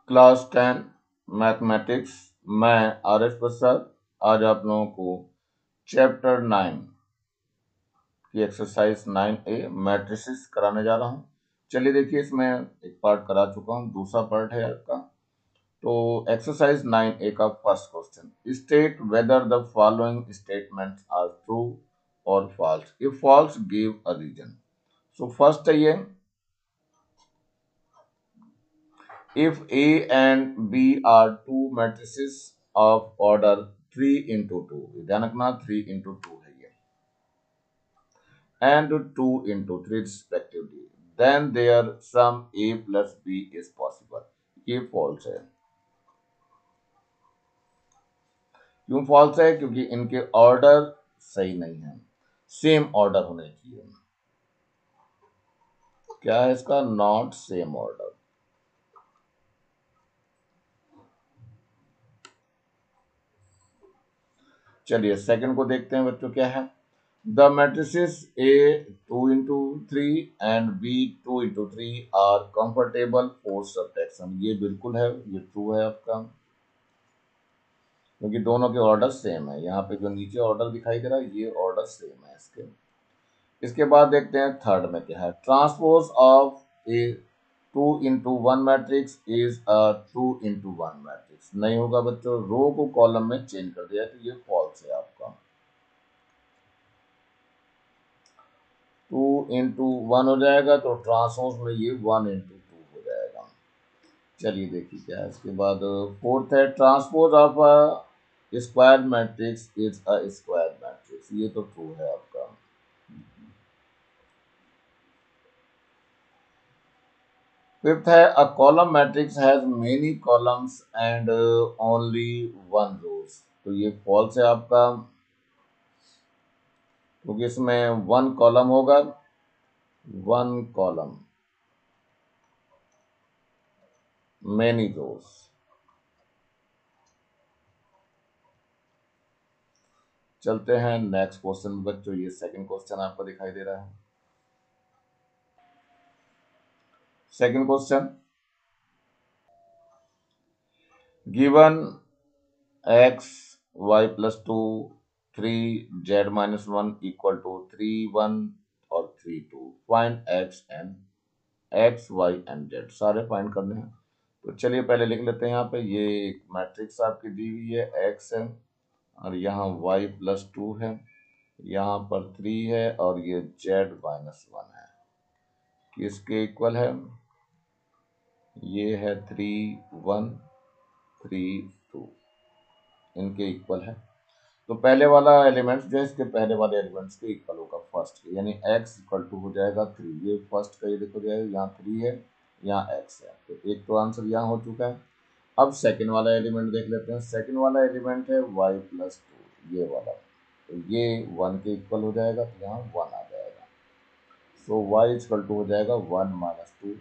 Class 10 mathematics. मैं R S प्रसाद आज आप लोगों को चैप्टर 9 की एक्सरसाइज 9A मैट्रिसेस कराने जा रहा हूँ। चलिए देखिए, इसमें एक पार्ट करा चुका हूँ, दूसरा पार्ट है आपका। तो एक्सरसाइज 9A का first question, state whether the following statements are true और false. If false give a reason. So first है ये, if A and B are two matrices of order 3 into 2, ध्यान रखना 3 into 2 है ये, and 2 into 3 respectively, then their sum A plus B is possible। ये false है। क्यों false है? क्योंकि इनके ऑर्डर सही नहीं है, सेम ऑर्डर होने चाहिए। क्या है इसका? Not same order. चलिए सेकंड को देखते हैं बच्चों, क्या है। The matrices A 2 into 3 and B 2 into 3 are comfortable for subtraction। ये बिल्कुल है, ये ट्रू है आपका, क्योंकि दोनों के ऑर्डर सेम है। यहाँ पे जो नीचे ऑर्डर दिखाई दे रहा है ये ऑर्डर सेम है इसके। इसके बाद देखते हैं थर्ड में क्या है। Transpose of A 2 into 1 matrix is a 2 into 1 matrix. नहीं होगा बच्चों, रो को कॉलम में चेंज कर दिया, तो ये फॉल्स है आपका। 2 into 1 हो जाएगा, तो ट्रांसपोज में ये 1 into 2 हो जाएगा। चलिए देखिए क्या है इसके बाद। फोर्थ है, transpose of a square matrix is a square matrix. ये तो ट्रू है आपका। फिफ्थ है, a column matrix has many columns and only one rows. तो ये फॉल्स है आपका, क्योंकि इसमें वन कॉलम होगा, वन कॉलम मेनी रोज। चलते हैं नेक्स्ट क्वेश्चन बच्चों। ये सेकंड क्वेश्चन आपको दिखाई दे रहा है। Second question, given x y plus 2 3 z minus 1 equal to 3 1 और 3 2, find x y and z। सारे फाइंड करने हैं, तो चलिए पहले लिख लेते हैं। यहाँ पे ये एक मैट्रिक्स आपकी दी हुई है, x है और यहाँ y plus 2 है, यहाँ पर 3 है और ये z minus 1 है। किसके इक्वल है? ये है 3 1 3 2, इनके इक्वल है। तो पहले वाला एलिमेंट्स जो है इसके पहले वाले एलिमेंट्स के इक्वल होगा फर्स्ट के, यानी x इक्वल टू हो जाएगा 3। ये फर्स्ट का, ये देखो जाएगा, यहाँ 3 है, यहाँ x है, तो एक तो आंसर यहाँ हो चुका है। अब सेकंड वाला एलिमेंट देख लेते हैं। सेकंड वाला एलिमेंट है y प्लस 2, ये वाला, तो ये 1 के इक्वल हो जाएगा, तो यहाँ 1 आ जाएगा। सो y इक्वल टू हो जाएगा 1 माइनस 2।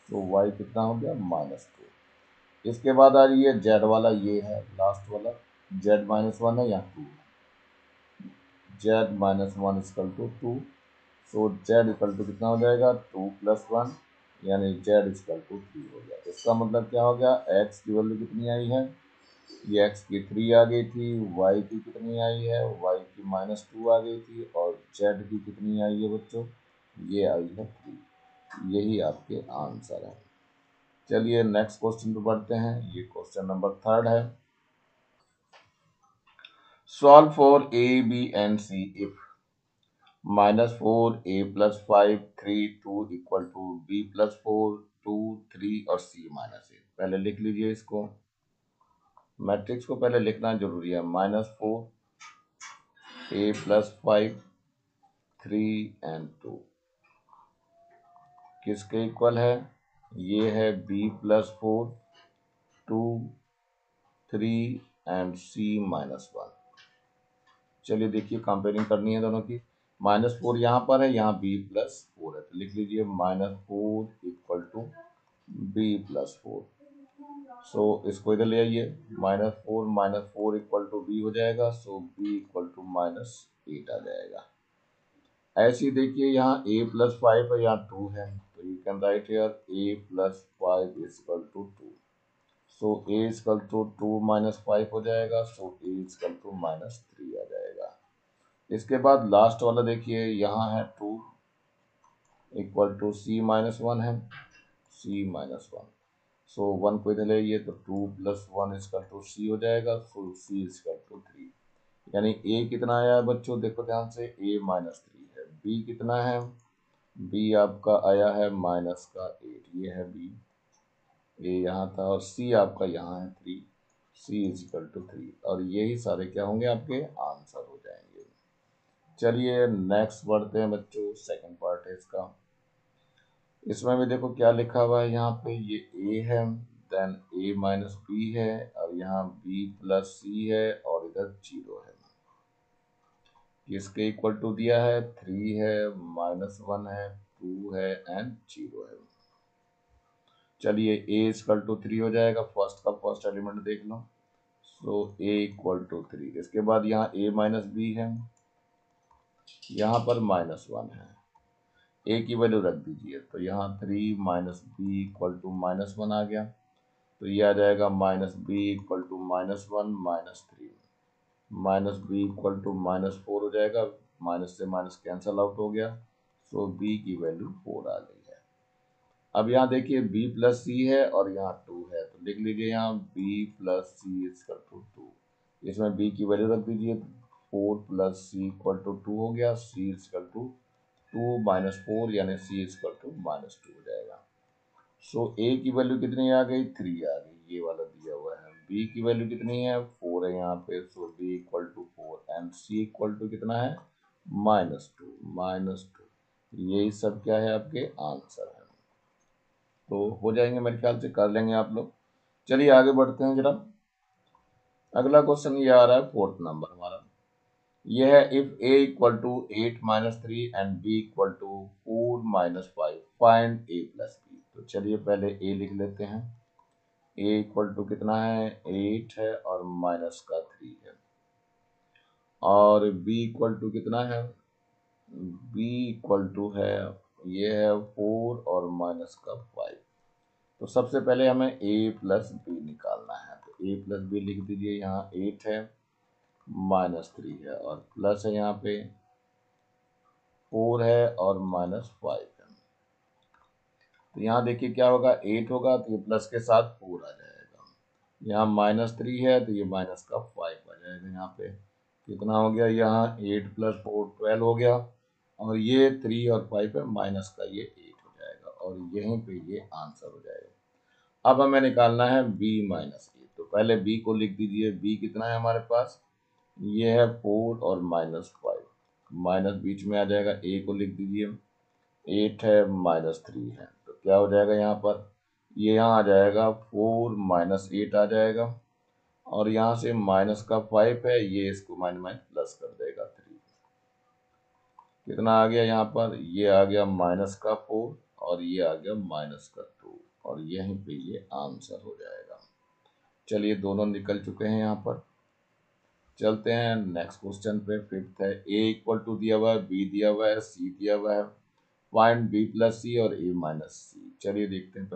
सो y कितना हो गया? माइनस 2। इसके बाद आ रही है z वाला, ये है लास्ट वाला, z माइनस 1 है, यहाँ 2 है। z minus 1 equal to 2। So z equal to कितना हो जाएगा? 2 प्लस 1, यानी z इक्वल टू 3 हो गया। इसका मतलब क्या हो गया? x की वैल्यू कितनी आई है? ये x की 3 आ गई थी, y की कितनी आई है? y की माइनस 2 आ गई थी, और z की कितनी आई है बच्चों? ये आई है 3। यही आपके आंसर है। चलिए नेक्स्ट क्वेश्चन पे बढ़ते हैं। ये क्वेश्चन नंबर थर्ड है। Solve for a b and c if -4 a plus 5 3 2 equal to b plus 4 2 3 और c माइनस 8। पहले लिख लीजिए इसको, मैट्रिक्स को पहले लिखना जरूरी है। -4 a plus 5 3 and 2 किसके इक्वल है? ये है b plus 4 2 3 and c minus 1। चलिए देखिए, कंपेयरिंग करनी है दोनों की। -4 यहाँ पर है, यहाँ b प्लस 4 है, तो लिख लीजिए -4 इक्वल टू b प्लस 4। सो इसको इधर ले आइए, -4 इक्वल टू b हो जाएगा, सो b इक्वल टू -8 आ जाएगा। ऐसे ही देखिए, यहाँ a प्लस 5 है, यहाँ 2 है, तो you can write here a plus 5 equal to 2। So a equal to 2 minus 5 हो जाएगा, सो ए इक्वल टू -3 आ जाएगा। इसके बाद लास्ट वाला देखिए, यहाँ है 2 इक्वल टू c -1 है, c -1, सो 1 को इधर ले ये तो 2 + 1 इक्वल टू c हो जाएगा, सो c इक्वल टू 3। यानी a कितना आया है बच्चों, देखो ध्यान से, a -3 है। b कितना है, b आपका आया है -8, ये है b, a यहाँ था, और c आपका यहाँ है 3, c इक्वल टू 3, और यही सारे क्या होंगे आपके आंसर हो जाएंगे। चलिए नेक्स्ट बढ़ते हैं बच्चों, सेकंड पार्ट है इसका। इसमें भी देखो क्या लिखा हुआ है, यहाँ पे ये a है, देन a माइनस b है, और यहाँ b प्लस c है, और इधर 0 है। किसके इक्वल टू दिया है, 3 है, -1 है, 2 है एंड 0 है। चलिए a इक्वल टू 3 हो जाएगा, फर्स्ट का फर्स्ट एलिमेंट देख लो, सो a इक्वल टू 3। इसके बाद यहाँ a माइनस b है, यहाँ पर -1 है, a की वैल्यू रख दीजिए, तो यहाँ 3 माइनस बी इक्वल टू -1 आ गया, तो ये आ जाएगा -b equal to -1 -3, -b equal to -4 हो जाएगा, माइनस से माइनस कैंसल आउट हो गया, सो b की वैल्यू 4 आ गई है। अब यहाँ देखिए b प्लस c है और यहाँ 2 है, तो लिख लीजिए यहाँ b plus c equal to 2, इसमें b की वैल्यू रख दीजिए, 4 प्लस c इक्वल टू 2 हो गया, c इक्वल टू 2 माइनस 4, यानी c इक्वल टू -2 हो जाएगा। सो a की वैल्यू कितनी आ गई, 3 आ गई, ये वाला दिया हुआ है। b की वैल्यू कितनी है, 4 है यहाँ पे, so b equal to 4 and c equal to कितना है, -2। यही सब क्या है आपके आंसर है, तो हो जाएंगे मेरे ख्याल से, कर लेंगे आप लोग। चलिए आगे बढ़ते हैं जरा। अगला क्वेश्चन ये आ रहा है 4th नंबर हमारा, यह है if a equal to 8 - 3 and b equal to 4 - 5 find a plus b। तो चलिए पहले a लिख लेते हैं, a इक्वल टू कितना है, 8 है और माइनस का 3 है, और b इक्वल टू कितना है, b इक्वल टू है, ये है 4 और माइनस का 5। तो सबसे पहले हमें a प्लस b निकालना है, तो a प्लस b लिख दीजिए, यहाँ 8 है, -3 है, और प्लस है यहाँ पे 4 है और -5 है। तो यहाँ देखिए क्या होगा, 8 होगा तो ये प्लस के साथ 4 आ जाएगा, यहाँ -3 है तो ये माइनस का 5 आ जाएगा। यहाँ पे कितना हो गया, यहाँ 8 + 4 12 हो गया, और ये 3 और 5 है, माइनस का ये 8 हो जाएगा, और यहीं पे ये आंसर हो जाएगा। अब हमें निकालना है b माइनस a, तो पहले b को लिख दीजिए, b कितना है हमारे पास, ये है 4 और -5, माइनस बीच में आ जाएगा, a को लिख दीजिए, 8 है -3 है, तो क्या हो जाएगा यहाँ पर, ये यहाँ आ जाएगा 4 - 8 आ जाएगा, और यहाँ से माइनस का 5 है, ये इसको माइनस प्लस कर देगा 3, कितना आ गया यहाँ पर, ये आ गया माइनस का 4 और ये आ गया माइनस का 2, और यहीं पे ये आंसर हो जाएगा। चलिए दोनों निकल चुके हैं यहाँ पर। चलते हैं नेक्स्ट क्वेश्चन पे, 5th है, a इक्वल टू दिया हुआ है, b दिया हुआ है, c दिया हुआ है, फाइंड b प्लस c और a माइनस c। चलिए देखते हैं,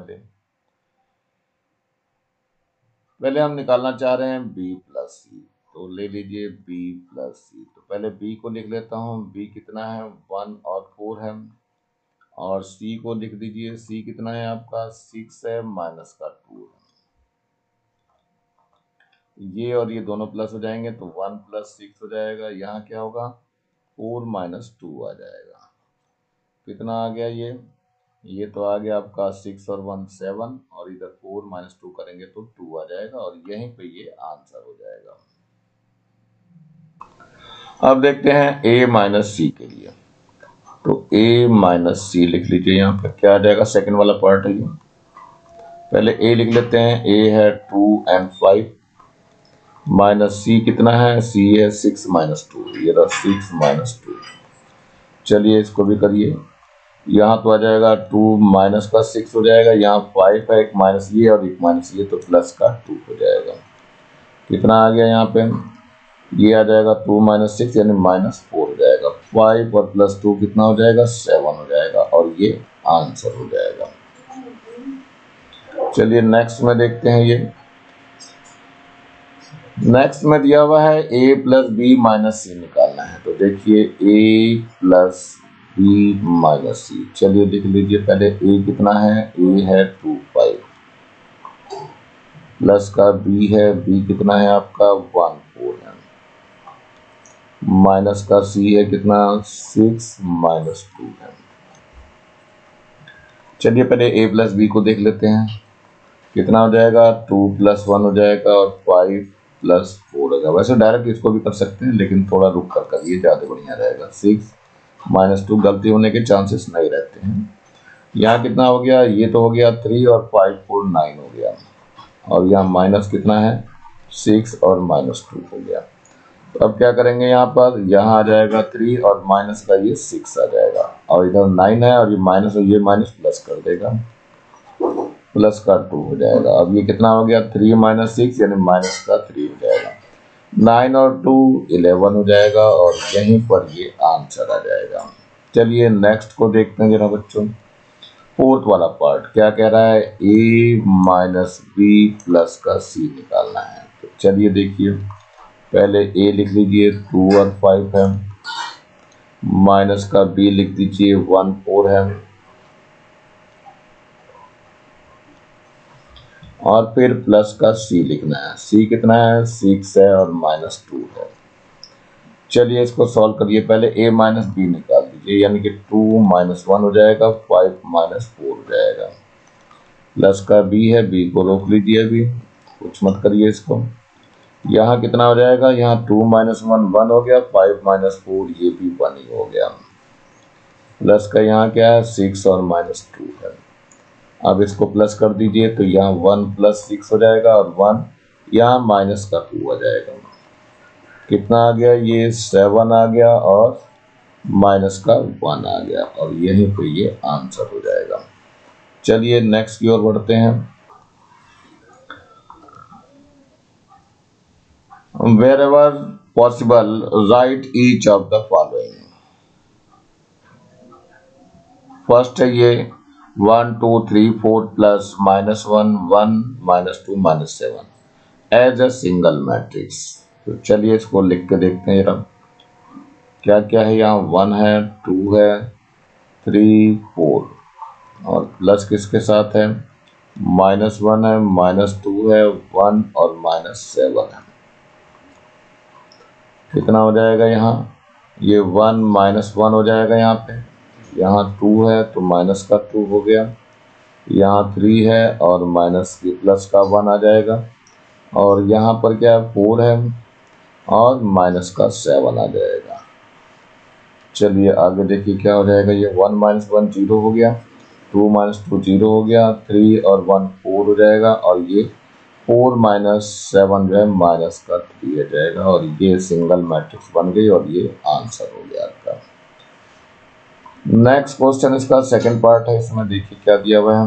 पहले हम निकालना चाह रहे हैं b प्लस c, तो ले लीजिए b प्लस c, तो पहले b को लिख लेता हूँ, b कितना है, 1 और 4 है, और c को लिख दीजिए, c कितना है आपका, 6 है, माइनस का 2 है, ये और ये दोनों प्लस हो जाएंगे, तो 1 + 6 हो जाएगा, यहाँ क्या होगा, 4 - 2 आ जाएगा, कितना आ गया ये तो आ गया आपका 6 और 1 7, और इधर 4 - 2 करेंगे तो 2 आ जाएगा, और यहीं पे ये आंसर हो जाएगा। अब देखते हैं a माइनस c के लिए, तो a माइनस c लिख लीजिए, यहाँ पे क्या आ जाएगा, सेकंड वाला पार्ट है ये, पहले a लिख लेते हैं, a है 2 and 5, माइनस c कितना है, c है 6 - 2, ये रहा 6 - 2। चलिए इसको भी करिए, यहाँ तो आ जाएगा 2 माइनस का 6 हो जाएगा, यहाँ 5 है, एक माइनस ये और एक माइनस ये, तो प्लस का 2 हो जाएगा, कितना आ गया यहाँ पे, ये आ जाएगा 2 - 6 यानी -4 हो जाएगा, 5 और +2 कितना हो जाएगा, 7 हो जाएगा, और ये आंसर हो जाएगा। चलिए नेक्स्ट में देखते हैं ये, नेक्स्ट में दिया हुआ है a प्लस बी माइनस सी निकालना है। तो देखिए a प्लस बी माइनस सी, चलिए लिख लीजिए। पहले a कितना है, a है 2 5 प्लस का b है, b कितना है आपका 1 4 है, माइनस का c है कितना 6 माइनस 2 है। चलिए पहले a प्लस बी को देख लेते हैं, कितना हो जाएगा 2 प्लस 1 हो जाएगा और 5 प्लस 4 होगा। वैसे डायरेक्ट इसको भी कर सकते हैं लेकिन थोड़ा रुक कर करिए, ज़्यादा बढ़िया रहेगा। 6 माइनस 2, गलती होने के चांसेस नहीं रहते हैं। यहाँ कितना हो गया, ये तो हो गया 3 और 5 4 9 हो गया, और यहाँ माइनस कितना है 6 और माइनस 2 हो गया। तो अब क्या करेंगे, यहाँ पर यहाँ आ जाएगा 3 और माइनस का ये 6 आ जाएगा, और इधर 9 है और ये माइनस और ये माइनस प्लस कर देगा, प्लस का 2 हो जाएगा। अब ये कितना हो गया 3 माइनस 6 यानी माइनस का 3 हो जाएगा। 9 और 2 11 हो जाएगा, और यहीं पर ये आंसर आ जाएगा। चलिए नेक्स्ट को देखते हैं जरा बच्चों। फोर्थ वाला पार्ट क्या कह रहा है, a माइनस बी प्लस का c निकालना है। तो चलिए देखिए, पहले a लिख लीजिए 2 और 5 है, माइनस का b लिख दीजिए 1 4 है, और फिर प्लस का c लिखना है। c कितना है 6 है और माइनस 2 है। चलिए इसको सॉल्व करिए। पहले a माइनस बी निकाल दीजिए, यानी कि 2 माइनस 1 हो जाएगा, 5 माइनस 4 हो जाएगा, प्लस का b है, b को रोक लीजिए, अभी कुछ मत करिए इसको। यहाँ कितना हो जाएगा, यहाँ 2 माइनस 1 1 हो गया, 5 माइनस 4 ये भी 1 ही हो गया, प्लस का यहाँ क्या है 6 और माइनस 2 है। अब इसको प्लस कर दीजिए, तो यहाँ 1 प्लस 6 हो जाएगा, और 1 यहाँ माइनस का 2 आ जाएगा। कितना आ गया, ये 7 आ गया और माइनस का 1 आ गया, और यहीं पे ये आंसर हो जाएगा। चलिए नेक्स्ट की ओर बढ़ते हैं। Wherever possible, write each of the following. First है ये 1 2 3 4 plus minus 1 1 minus 2 minus 7 as a single matrix. तो चलिए इसको लिख के देखते हैं जरा, क्या क्या है। यहाँ 1 है, 2 है, 3 4, और प्लस किसके साथ है माइनस 1 है, माइनस 2 है, 1 और माइनस 7 है। कितना हो जाएगा, यहाँ ये 1 माइनस 1 हो जाएगा, यहाँ पे यहाँ 2 है तो माइनस का 2 हो गया, यहाँ 3 है और माइनस के प्लस का 1 आ जाएगा, और यहाँ पर क्या है 4 है और माइनस का 7 आ जाएगा। चलिए आगे देखिए क्या हो जाएगा, ये 1 माइनस 1 0 हो गया, 2 माइनस 2 0 हो गया, 3 और 1 4 हो जाएगा, और ये 4 माइनस 7 जो है माइनस का 3 आ जाएगा, और ये सिंगल मैट्रिक्स बन गई, और ये आंसर हो गया आपका। नेक्स्ट क्वेश्चन इसका सेकंड पार्ट है, इसमें देखिए क्या दिया हुआ है।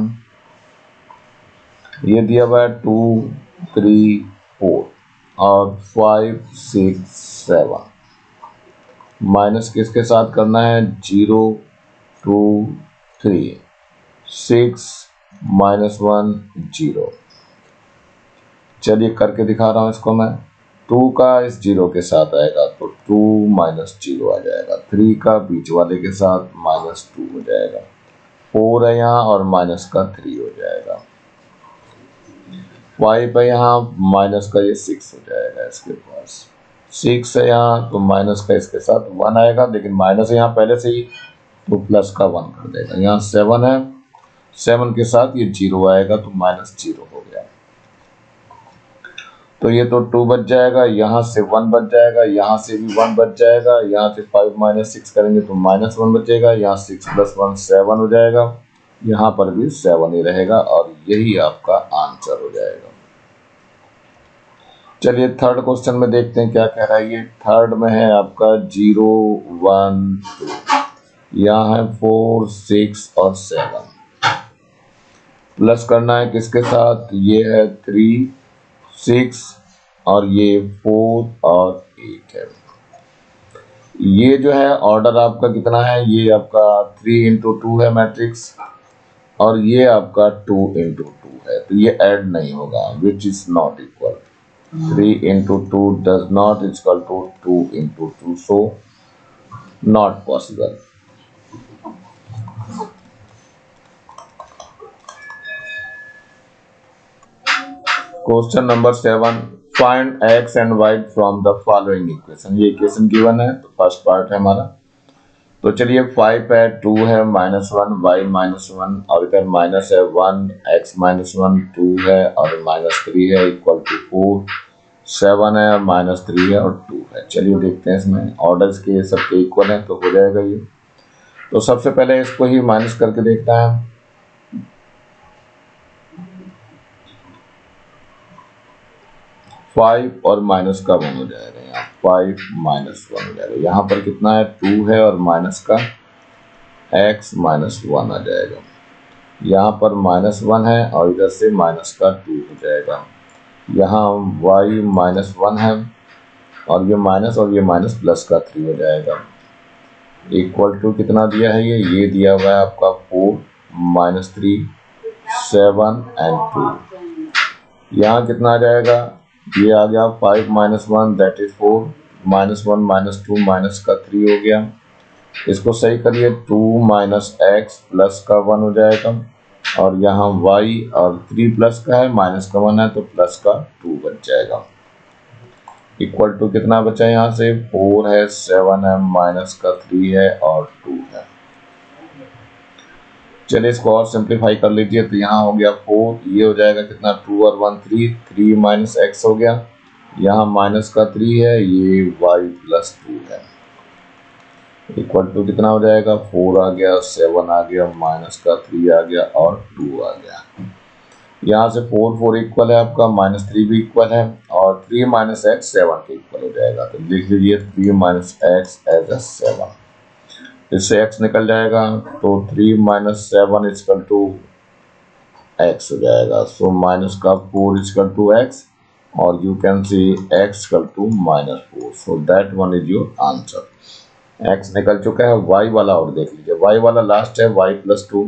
ये दिया हुआ है 2 3 4 और 5 6 7, माइनस किसके साथ करना है 0 2 3 6 माइनस 1 0। चलिए करके दिखा रहा हूँ इसको मैं। 2 का इस 0 के साथ आएगा तो 2 माइनस 0 आ जाएगा, 3 का बीच वाले के साथ माइनस 2 हो जाएगा, 4 है यहाँ और माइनस का 3 हो जाएगा, 5 है यहाँ माइनस का ये 6 हो जाएगा, इसके पास 6 है यहाँ तो माइनस का इसके साथ 1 आएगा, लेकिन माइनस यहाँ पहले से ही तो प्लस का 1 कर देगा। यहाँ 7 है, 7 के साथ ये 0 आएगा तो माइनस 0 हो गया, तो ये तो 2 बच जाएगा, यहाँ से 1 बच जाएगा, यहाँ से भी 1 बच जाएगा, यहाँ से 5 माइनस 6 करेंगे तो माइनस 1 बचेगा, यहाँ 6 प्लस 1 7 हो जाएगा, यहाँ पर भी 7 ही रहेगा, और यही आपका आंसर हो जाएगा। चलिए थर्ड क्वेश्चन में देखते हैं क्या कह रहा है। ये थर्ड में है आपका 0 1 2, यहाँ है 4 6 और 7, प्लस करना है किसके साथ, ये है 3 6 और ये 4 और 8 है। ये जो है ऑर्डर आपका कितना है, ये आपका 3 इंटू 2 है मैट्रिक्स, और ये आपका 2 इंटू 2 है, तो ये ऐड नहीं होगा, which is not equal. 3 into 2 does not equal to 2 into 2, so not possible. Question number 7, find x and y from the following equation. ये इक्वेशन गिवन है, तो फर्स्ट पार्ट है हमारा। तो चलिए 5 है, 2 है, -1 y -1 और इधर माइनस है 1 x -1 2 है और -3 है इक्वल टू 4, 7 है और -3 है और 2 है। चलिए देखते हैं इसमें ऑर्डर्स के सबके इक्वल हैं तो हो जाएगा ये। तो सबसे पहले इसको ही माइनस करके देखना है। 5 और माइनस का 1 हो जाएगा, यहाँ 5 -1 हो जाएगा। यहाँ पर कितना है 2 है और माइनस का x -1 आ जाएगा। यहाँ पर -1 है और इधर से माइनस का 2 हो जाएगा। यहाँ y -1 है और ये माइनस प्लस का 3 हो जाएगा। इक्वल टू कितना दिया है ये दिया हुआ है आपका 4 -3 7 एंड 2। यहाँ कितना आ जाएगा, ये आ गया 5 -1 दैट इज 4 -1 -2 माइनस का 3 हो गया। इसको सही करिए 2 x प्लस का 1 हो जाएगा और यहाँ y और 3 प्लस का है माइनस का 1 है तो प्लस का 2 बच जाएगा। इक्वल टू कितना बचा है, यहाँ से 4 है 7 है माइनस का 3 है और 2 है। चलिए इसको और सिंप्लीफाई कर लीजिए। तो यहाँ हो गया 4, ये हो जाएगा कितना 2 और 1 3 माइनस x हो गया। यहाँ माइनस का 3 है, ये y प्लस 2 है। इक्वल टू कितना हो जाएगा 4 आ गया 7 आ गया माइनस का 3 आ गया और 2 आ गया। यहाँ से 4 इक्वल है आपका, -3 भी इक्वल है और 3 माइनस एक्स 7 के इक्वल हो जाएगा। तो लिख लीजिए 3 माइनस एक्स एज अ 7। इससे x निकल जाएगा तो 3 माइनस 7 इक्वल टू x हो जाएगा। सो माइनस का 4 इक्वल टू x और you can see x equal to -4। So that one is your answer. x निकल चुका है। y वाला और देख लीजिए, y वाला लास्ट है y प्लस 2।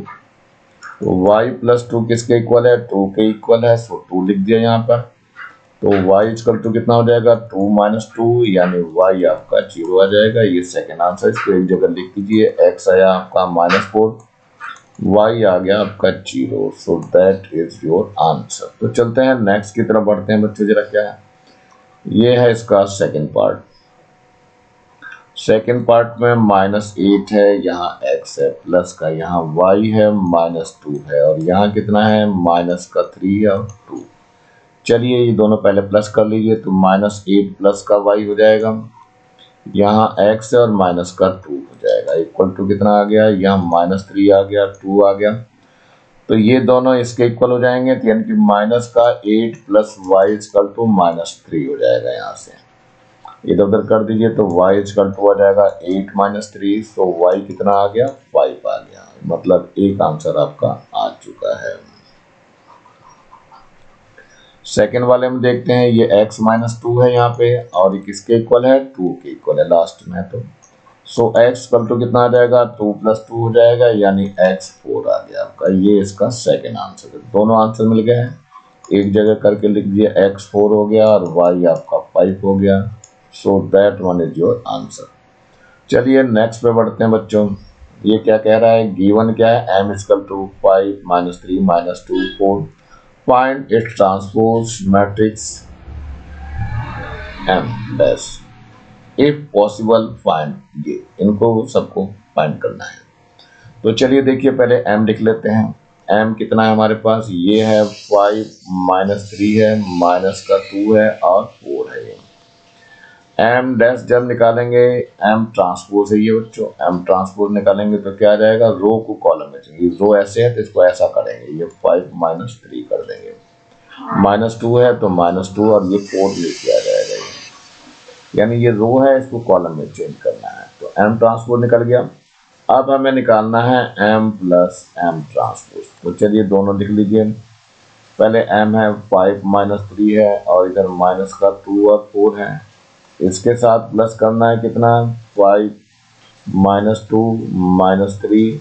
तो y प्लस 2 किसके इक्वल है, 2 के इक्वल है। सो 2 लिख दिया यहाँ पर। तो y इक्वल टू कितना हो जाएगा 2 माइनस 2 यानी y आपका 0 आ जाएगा। ये सेकेंड आंसर। इसको एक जगह लिख दीजिए, x आया आपका -4, y आ गया आपका 0। So that is your answer. तो चलते हैं नेक्स्ट की तरफ बढ़ते हैं बच्चों। जरा क्या है, ये है इसका सेकेंड पार्ट। सेकेंड पार्ट में -8 है, यहाँ x है, प्लस का यहाँ y है, -2 है और यहाँ कितना है माइनस का 3 और 2। चलिए ये दोनों पहले प्लस कर लीजिए। तो -8 प्लस का y हो जाएगा, यहाँ x है और माइनस का 2 हो जाएगा। इक्वल टू कितना आ गया, यहाँ -3 आ गया 2 आ गया। तो ये दोनों इसके इक्वल हो जाएंगे, तो यानी कि माइनस का 8 प्लस y इक्वल टू -3 हो जाएगा। यहाँ से इधर उधर कर दीजिए तो y इक्वल टू आ जाएगा 8 - 3। सो y कितना आ गया 5 आ गया। मतलब एक आंसर आपका आ चुका है। सेकेंड वाले में देखते हैं, ये x -2 है यहाँ पे और ये किसके इक्वल है 2 के इक्वल है लास्ट में। तो सो x इक्वल टू कितना आ जाएगा 2 + 2 हो जाएगा यानी x 4 आ गया आपका। ये इसका सेकेंड आंसर है। दोनों आंसर मिल गए हैं, एक जगह करके लिख दिए, x 4 हो गया और y आपका 5 हो गया। सो that one is your answer. चलिए नेक्स्ट पे बढ़ते हैं बच्चों। ये क्या कह रहा है, गिवन क्या है m equal to 5 - 3 - 2 4। Find its transpose matrix M dash if possible find. ये इनको सबको फाइंड करना है। तो चलिए देखिए पहले m लिख लेते हैं। m कितना है हमारे पास, ये है 5 - 3 है माइनस का 2 है और 4 है। ये m डैश जब निकालेंगे, m ट्रांसपोज है ये बच्चों, m ट्रांसपोज निकालेंगे तो क्या आ जाएगा, रो को कॉलम में चाहिए। रो ऐसे है तो इसको ऐसा करेंगे, ये 5 - 3 कर देंगे, -2 है तो -2 और ये 4 लेके आ जाएगा ये। यानी ये रो है, इसको कॉलम में चेंज करना है। तो m ट्रांसपोज निकल गया। अब हमें निकालना है m प्लस m ट्रांसपोज। तो चलिए दोनों लिख लीजिए। पहले m है 5 - 3 है और इधर माइनस का 2 और 4 है। इसके साथ प्लस करना है कितना 5 - 2 - 3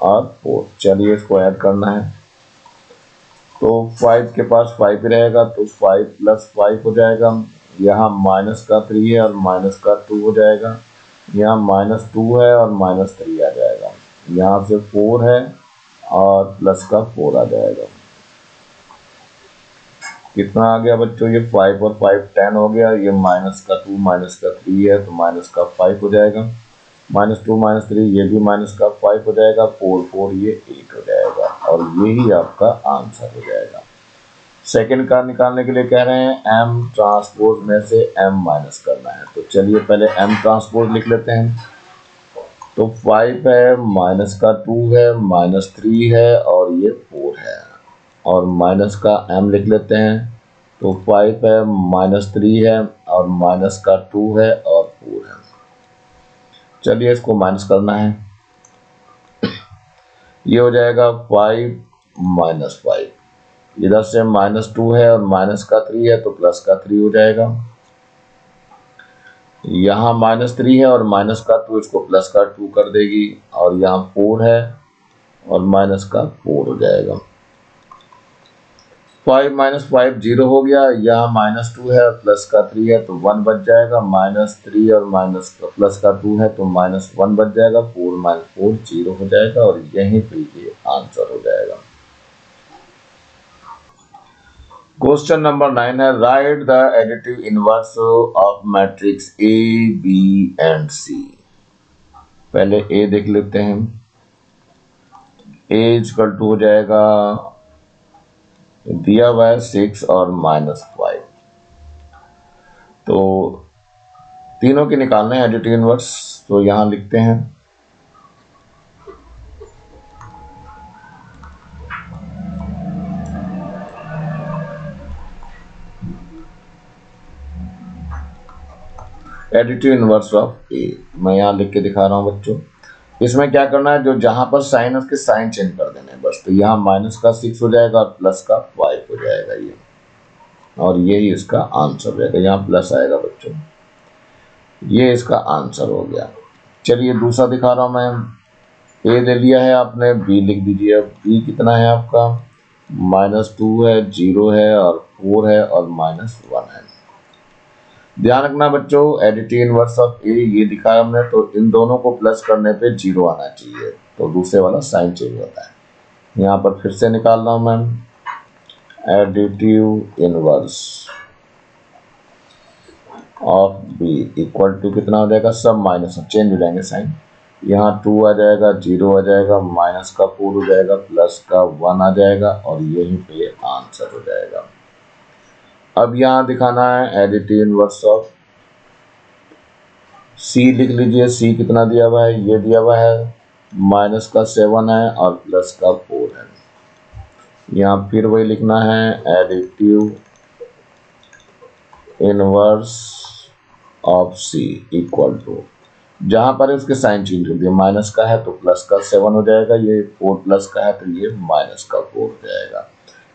और 4। चलिए इसको ऐड करना है। तो 5 के पास 5 ही रहेगा, तो 5 प्लस 5 हो जाएगा। यहाँ माइनस का 3 है और माइनस का 2 हो जाएगा। यहाँ -2 है और -3 आ जाएगा। यहाँ से 4 है और प्लस का 4 आ जाएगा। कितना आ गया बच्चों? ये 5 और 5 10 हो गया। ये माइनस का 2 माइनस का 3 है तो माइनस का 5 हो जाएगा। -2 -3 ये भी माइनस का 5 हो जाएगा। 4 4 ये 8 हो जाएगा और यही आपका आंसर हो जाएगा। सेकंड का निकालने के लिए कह रहे हैं m ट्रांसपोज में से m माइनस करना है। तो चलिए पहले m ट्रांसपोज लिख लेते हैं। तो 5 है, माइनस का 2 है, -3 है और ये 4 है और माइनस का m लिख लेते हैं। तो 5 है, -3 है और माइनस का 2 है और 4 है। चलिए इसको माइनस करना है। ये हो जाएगा 5 -5। इधर से -2 है और माइनस का 3 है तो प्लस का 3 हो जाएगा। यहाँ -3 है और माइनस का 2 इसको प्लस का 2 कर देगी और यहाँ 4 है और माइनस का 4 हो जाएगा। 5 -5 0 हो गया। यहाँ -2 है और प्लस का 3 है तो 1 बच जाएगा। -3 और माइनस का प्लस का 2 है तो -1 बच जाएगा। 4 -4 0 हो जाएगा और यहीं पे ये आंसर हो जाएगा। क्वेश्चन नंबर 9 है write the additive inverse of matrix A B and C. पहले ए देख लेते हैं। ए इक्वल टू हो जाएगा, दिया हुआ है 6 और -5। तो तीनों के निकालने हैं एडिटिव इनवर्स। तो यहां लिखते हैं एडिटिव इनवर्स ऑफ ए। मैं यहाँ लिख के दिखा रहा हूँ बच्चों। इसमें क्या करना है, जो जहां पर साइन है उसके साइन चेंज कर देने हैं बस। तो यहाँ माइनस का 6 हो जाएगा और प्लस का 5 हो जाएगा ये, और यही इसका आंसर हो जाएगा। यहाँ प्लस आएगा बच्चों, ये इसका आंसर हो गया। चलिए दूसरा दिखा रहा हूं मैं। ए ले लिया है आपने, बी लिख दीजिए। अब बी कितना है आपका? -2 है, 0 है और 4 है और -1 है। ध्यान रखना बच्चों, एडिटिव इनवर्स ऑफ ए ये दिखाया हमने, तो इन दोनों को प्लस करने पे 0 आना चाहिए, तो दूसरे वाला साइन चेंज होता है। यहाँ पर फिर से निकाल रहा हूं मैं। Additive inverse of b equal to कितना हो जाएगा? सब माइनस चेंज हो जाएंगे साइन। यहाँ 2 आ जाएगा, 0 आ जाएगा, माइनस का 4 हो जाएगा, प्लस का 1 आ जाएगा और यहीं पे आंसर हो जाएगा। अब यहाँ दिखाना है एडिटिव इनवर्स ऑफ सी। लिख लीजिए सी कितना दिया हुआ है? ये दिया हुआ है माइनस का 7 है और प्लस का 4 है। यहाँ फिर वही लिखना है additive inverse of c equal to, जहां पर इसके साइन चेंज कर दिया। माइनस का है तो प्लस का 7 हो जाएगा, ये 4 प्लस का है तो ये माइनस का 4 हो जाएगा।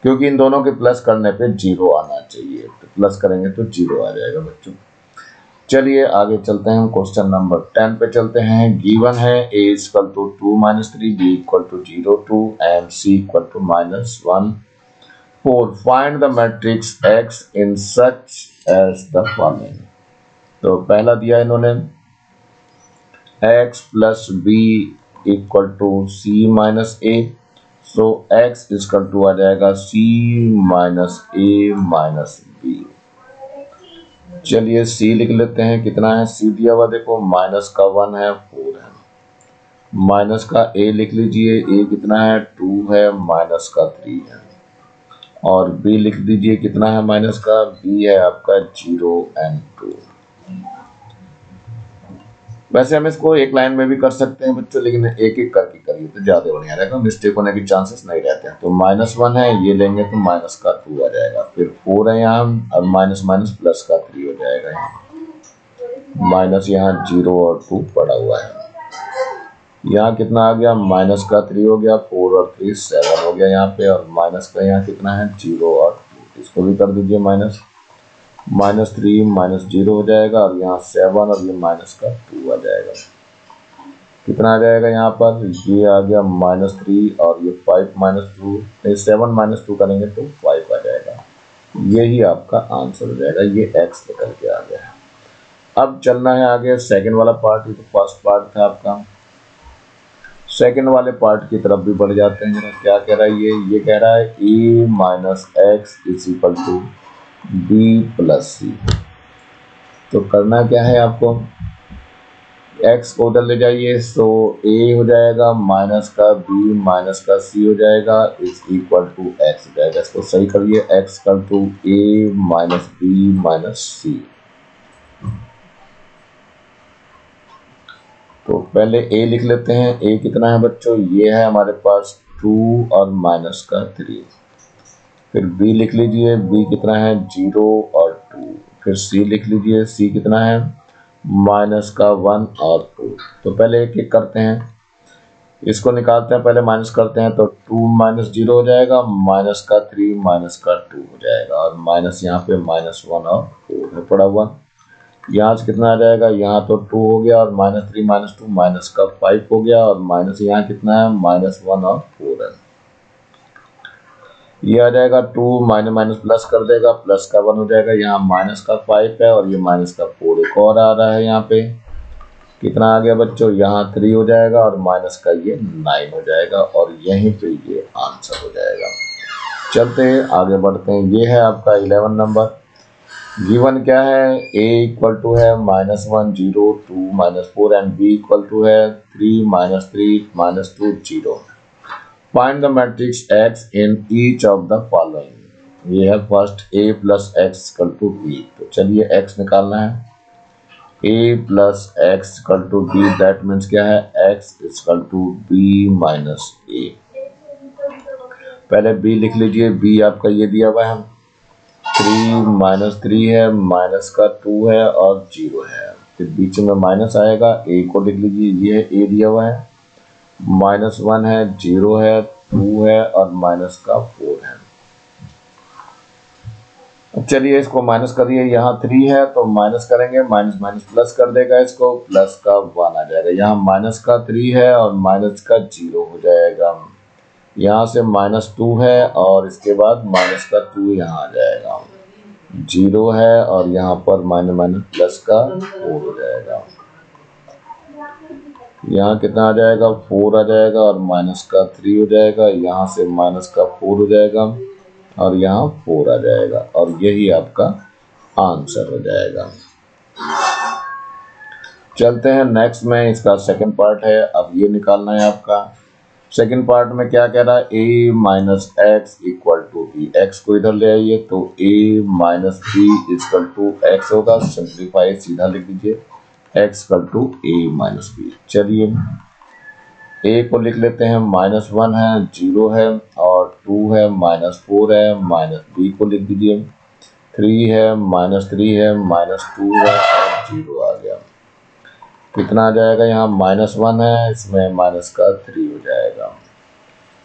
क्योंकि इन दोनों के प्लस करने पे 0 आना चाहिए, तो प्लस करेंगे तो 0 आ जाएगा बच्चों। चलिए आगे चलते हैं, क्वेश्चन नंबर 10 पे चलते हैं। गिवन है a equal to 2 -3, b equal to 0 2 and c equal to -1 4। Find the matrix x in such as the following. तो पहला दिया इन्होंने x plus B equal to C minus A. So x equal to आ जाएगा c minus A minus B. चलिए c लिख लेते हैं। कितना है c दिया हुआ? देखो माइनस का 1 है, 4 है। माइनस का a लिख लीजिए, a कितना है? 2 है, माइनस का 3 है। और b लिख दीजिए, कितना है माइनस का? b है आपका 0 एंड 2। वैसे हम इसको एक लाइन में भी कर सकते हैं बच्चों, लेकिन एक एक करके करिए तो ज्यादा बढ़िया रहेगा, मिस्टेक होने के चांसेस नहीं रहते हैं। तो -1 है, ये लेंगे तो माइनस का 2 आ जाएगा। फिर 4 है यहाँ, अब माइनस माइनस प्लस का 3 हो जाएगा। यहाँ माइनस, यहाँ 0 और 2 पड़ा हुआ है। यहाँ कितना आ गया? माइनस का 3 हो गया, 4 और 3 7 हो गया यहाँ पे, और माइनस का यहाँ कितना है? 0 और 2। इसको भी कर दीजिए माइनस। -3 -0 हो जाएगा और यहाँ 7 और ये माइनस का 2 आ जाएगा। कितना आ जाएगा यहाँ पर, ये आ गया -3 और ये 5 -2 7 -2 करेंगे तो 5 आ जाएगा। यही आपका आंसर हो जाएगा, ये x निकल के आ गया है। अब चलना है आगे सेकंड वाला पार्ट, ये तो फर्स्ट पार्ट था आपका। सेकंड वाले पार्ट की तरफ भी बढ़ जाते हैं जरा। क्या कह रहा है ये कह रहा है a minus X is equal to B plus C. तो करना क्या है आपको, x को उधर ले जाइए, तो a हो जाएगा माइनस का b माइनस का c हो जाएगा इज इक्वल टू x हो जाएगा। इसको सही करिए, x equal to a minus b minus c। तो पहले a लिख लेते हैं। a कितना है बच्चों, ये है हमारे पास 2 और माइनस का 3। फिर b लिख लीजिए, b कितना है 0 और 2। फिर c लिख लीजिए, c कितना है माइनस का 1 और 2। तो पहले एक एक करते हैं, इसको निकालते हैं, पहले माइनस करते हैं। तो 2 माइनस 0 हो जाएगा, माइनस का 3 माइनस का 2 हो जाएगा, और माइनस यहाँ पे -1 और 4 है पड़ा हुआ। यहाँ से कितना आ जाएगा, यहाँ तो 2 हो गया और -3 -2 माइनस का 5 हो गया, और माइनस यहाँ कितना है -1 और 4 है। ये आ जाएगा 2 माइनस माइनस प्लस कर देगा, प्लस का 1 हो जाएगा। यहाँ माइनस का 5 है और ये माइनस का 4 एक और आ रहा है। यहाँ पे कितना आ गया बच्चों, यहाँ 3 हो जाएगा और माइनस का ये 9 हो जाएगा, और यहीं पे ये आंसर हो जाएगा। चलते हैं आगे बढ़ते हैं। ये है आपका 11 नंबर। गिवन क्या है, a इक्वल टू है -1 0 2 -4 एंड b इक्वल टू है 3 -3 -2 0। Find the matrix x in each of the following. ये है first a plus x equal to b। तो चलिए x निकालना है, a plus x equal to b, that means क्या है x equal to b minus a। पहले b लिख लीजिए, b आपका ये दिया हुआ है 3 -3 है, माइनस का 2 है और 0 है। फिर बीच में माइनस आएगा, a को लिख लीजिए, ये है a दिया हुआ है, -1 है, 0 है, 2 है और माइनस का 4 है। अब चलिए इसको माइनस करिए, यहाँ 3 है तो माइनस करेंगे, माइनस माइनस प्लस कर देगा, इसको प्लस का 1 आ जाएगा। यहाँ माइनस का 3 है और माइनस का 0 हो जाएगा। यहाँ से -2 है और इसके बाद माइनस का 2 यहाँ आ जाएगा, 0 है और यहाँ पर माइनस माइनस प्लस का 4 हो जाएगा। यहाँ कितना आ जाएगा, 4 आ जाएगा और माइनस का 3 हो जाएगा। यहाँ से माइनस का 4 हो जाएगा और यहाँ 4 आ जाएगा, और यही आपका आंसर हो जाएगा। चलते हैं नेक्स्ट में, इसका सेकंड पार्ट है। अब ये निकालना है आपका। सेकंड पार्ट में क्या कह रहा है, a minus x equal to b. X को इधर ले आइए, तो a minus b equal to x होगा। सिंप्लीफाई सीधा लिख दीजिए, x equal to a minus B. चलिए a को लिख लेते हैं, -1 है, 0 है और 2 है, -4 है, माइनस b को लिख दीजिए, 3 है, -3 है, -2 है और 0 आ गया। कितना आ जाएगा, यहाँ -1 है, इसमें माइनस का 3 हो जाएगा।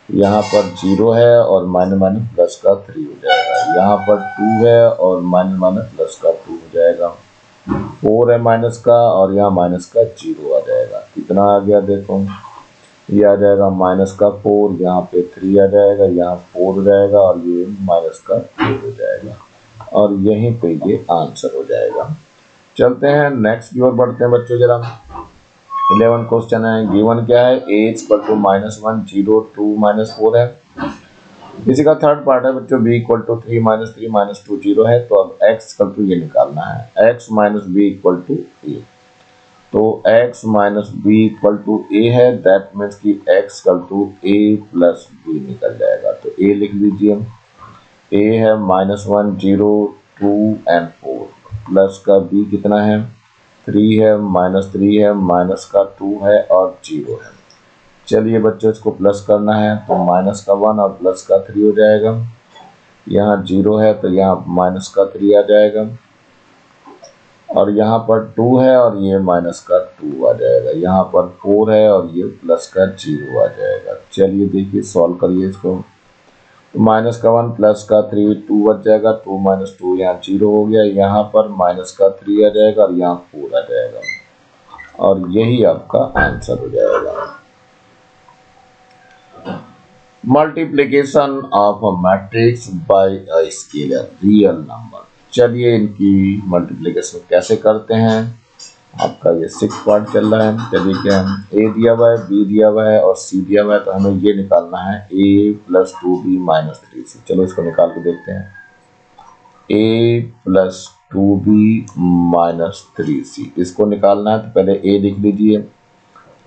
यहाँ पर 0 है और माइनस माइनस प्लस का 3 हो जाएगा। यहाँ पर 2 है और माइनस माइनस प्लस का 2 हो जाएगा। 4 है माइनस का और यहाँ माइनस का 0 आ जाएगा। कितना आ गया देखो, ये आ जाएगा माइनस का 4, यहाँ पे 3 आ जाएगा, यहाँ 4 हो जाएगा और ये माइनस का 2 हो जाएगा, और यहीं पे ये आंसर हो जाएगा। चलते हैं नेक्स्ट की ओर बढ़ते हैं बच्चों जरा। 11 क्वेश्चन है। गिवन क्या है, a इक्वल टू -1 0 2 -4 है। इसी का थर्ड पार्ट है बच्चों, b इक्वल टू 3 -3 -2 0 है। तो अब x इक्वल टू ये निकालना है, x minus b equal to a। तो x minus b equal to a है, दैट मीन्स कि x equal to a plus b निकल जाएगा। तो a लिख लीजिए, a है -1 0 2 एंड 4, प्लस का b कितना है 3 है, -3 है, माइनस का 2 है और 0 है। चलिए बच्चों इसको प्लस करना है, तो माइनस का 1 और प्लस का 3 हो जाएगा। यहाँ 0 है तो यहाँ माइनस का 3 आ जाएगा, और यहाँ पर 2 है और ये माइनस का 2 आ जाएगा। यहाँ पर 4 है और ये प्लस का 0 आ जाएगा। चलिए देखिए सॉल्व करिए इसको। माइनस का 1 प्लस का 3 2 बच जाएगा, 2 -2 यहाँ 0 हो गया। यहाँ पर माइनस का 3 आ जाएगा और यहाँ 4 आ जाएगा। और यही आपका आंसर हो जाएगा। Multiplication of a matrix bye a scalar real number. चलिए इनकी मल्टीप्लीकेशन कैसे करते हैं, आपका ये 6 पार्ट चल रहा है। चलिए क्या है, ए दिया हुआ है, बी दिया हुआ है और सी दिया हुआ है, तो हमें ये निकालना है a + 2b - 3c। चलो इसको निकाल के देखते हैं। a + 2b - 3c इसको निकालना है, तो पहले a लिख लीजिए।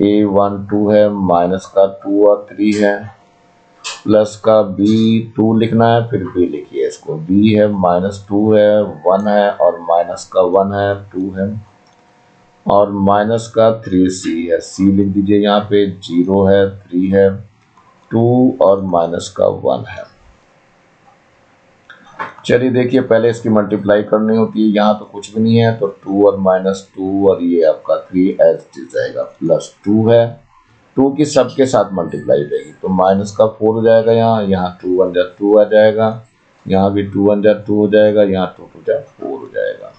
a1 2 है, माइनस का 2 और 3 है, प्लस का b 2 लिखना है, फिर b लिखिए इसको। b है -2 है, 1 है और माइनस का 1 है, 2 है और माइनस का 3c है। c लिख दीजिए यहाँ पे, 0 है, 3 है, 2 और माइनस का 1 है। चलिए देखिए, पहले इसकी मल्टीप्लाई करनी होती है। यहाँ तो कुछ भी नहीं है, तो 2 और -2 और ये आपका 3 एज इट इज जाएगा। प्लस 2 है, 2 की सबके साथ मल्टीप्लाई हो जाएगी, तो माइनस का 4 हो जाएगा। यहाँ 2 1 जा 2 आ जाएगा, यहाँ भी 2 1 जा 2 हो जाएगा, यहाँ 2 2 जा 4 हो जाएगा।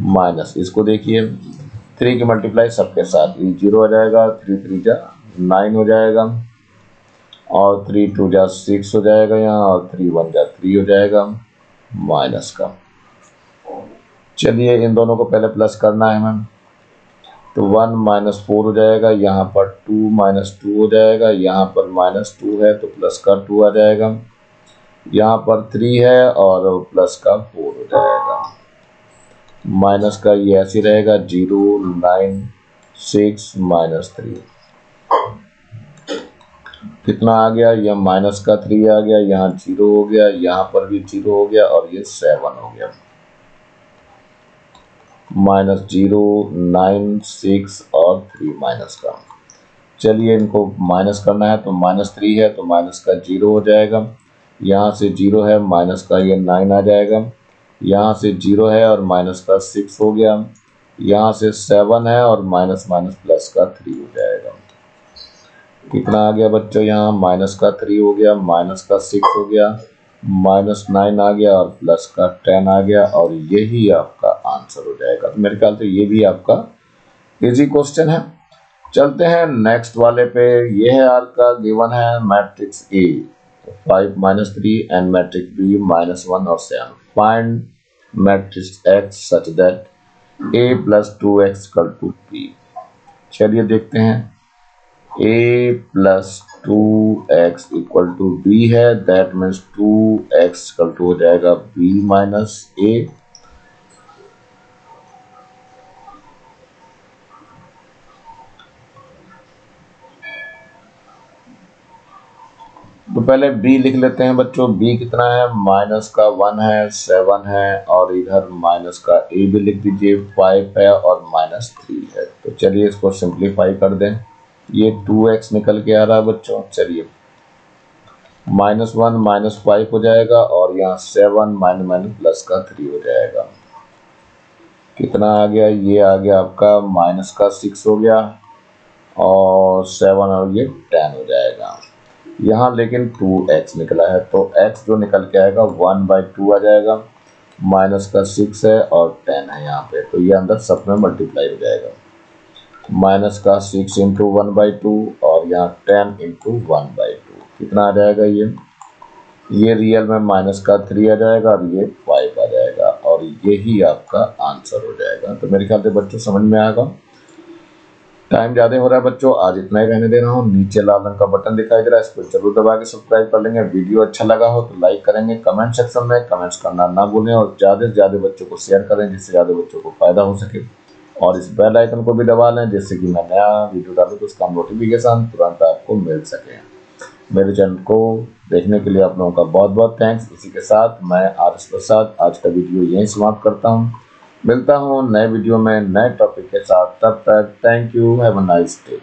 माइनस इसको देखिए, 3 की मल्टीप्लाई सबके साथ, 0 आ जाएगा, 3 3 जा 9 हो जाएगा और 3 2 जा 6 हो जाएगा यहाँ, और 3 1 जा 3 हो जाएगा माइनस का। चलिए इन दोनों को पहले प्लस करना है मैम, तो 1 - 4 हो जाएगा, यहाँ पर 2 - 2 हो जाएगा, यहाँ पर -2 है तो प्लस का 2 आ जाएगा, यहाँ पर 3 है और प्लस का 4 हो जाएगा। माइनस का ये ऐसे रहेगा, 0 9 6 -3 कितना आ गया, यह माइनस का 3 आ गया, यहाँ 0 हो गया, यहाँ पर भी 0 हो गया और ये 7 हो गया। -0 9 6 और 3 माइनस का। चलिए इनको माइनस करना है, तो -3 है तो माइनस का 0 हो जाएगा, यहाँ से 0 है, माइनस का ये 9 आ जाएगा, यहाँ से 0 है और माइनस का 6 हो गया, यहाँ से 7 है और माइनस प्लस का 3 हो जाएगा। कितना आ गया बच्चों, यहाँ माइनस का 3 हो गया, माइनस का 6 हो गया, -9 आ गया और प्लस का 10 आ गया, और यही आपका आंसर हो जाएगा। तो मेरे ख्याल से ये भी आपका इजी क्वेश्चन है। चलते हैं नेक्स्ट वाले पे। ये है आपका गिवन है matrix A 5 - 3 and matrix B -1 और 7। Find matrix X such that A + 2x = B। चलिए देखते हैं, a + 2x = b है, दैट मीन्स 2x = हो जाएगा b - a। तो पहले b लिख लेते हैं बच्चों। b कितना है, माइनस का 1 है, 7 है और इधर माइनस का a भी लिख दीजिए, 5 है और -3 है। तो चलिए इसको सिंप्लीफाई कर दें, ये 2x निकल के आ रहा है बच्चों। चलिए -1 - 5 हो जाएगा और यहाँ 7 प्लस का 3 हो जाएगा। कितना आ गया, ये आ गया आपका माइनस का 6 हो गया और 7 और ये 10 हो जाएगा। यहाँ लेकिन 2x निकला है, तो x जो निकल के आएगा 1/2 आ जाएगा, माइनस का 6 है और 10 है यहाँ पे, तो ये अंदर सब में मल्टीप्लाई हो जाएगा। माइनस का 6 × 1/2 और यहाँ 10 × 1/2 कितना आ जाएगा, ये रियल में माइनस का 3 आ जाएगा और ये 5 आ जाएगा, और यही आपका आंसर हो जाएगा। तो मेरे ख्याल से बच्चों समझ में आएगा। टाइम ज़्यादा हो रहा है बच्चों, आज इतना ही रहने दे रहा हूँ। नीचे लाल रंग का बटन दिखाई दे रहा है, इस पर जरूर दबा के सब्सक्राइब कर लेंगे। वीडियो अच्छा लगा हो तो लाइक करेंगे, कमेंट सेक्शन में कमेंट्स करना ना भूलें और ज़्यादा से ज़्यादा बच्चों को शेयर करें, जिससे ज़्यादा बच्चों को फायदा हो सके। और इस बेल आइकन को भी दबा लें, जिससे कि मैं नया वीडियो डालूँ तो उसका नोटिफिकेशन तुरंत आपको मिल सके। मेरे चैनल को देखने के लिए आप लोगों का बहुत बहुत थैंक्स। इसी के साथ मैं RS प्रसाद आज का वीडियो यहीं समाप्त करता हूँ। मिलता हूँ नए वीडियो में नए टॉपिक के साथ, तब तक thank you, have a nice day.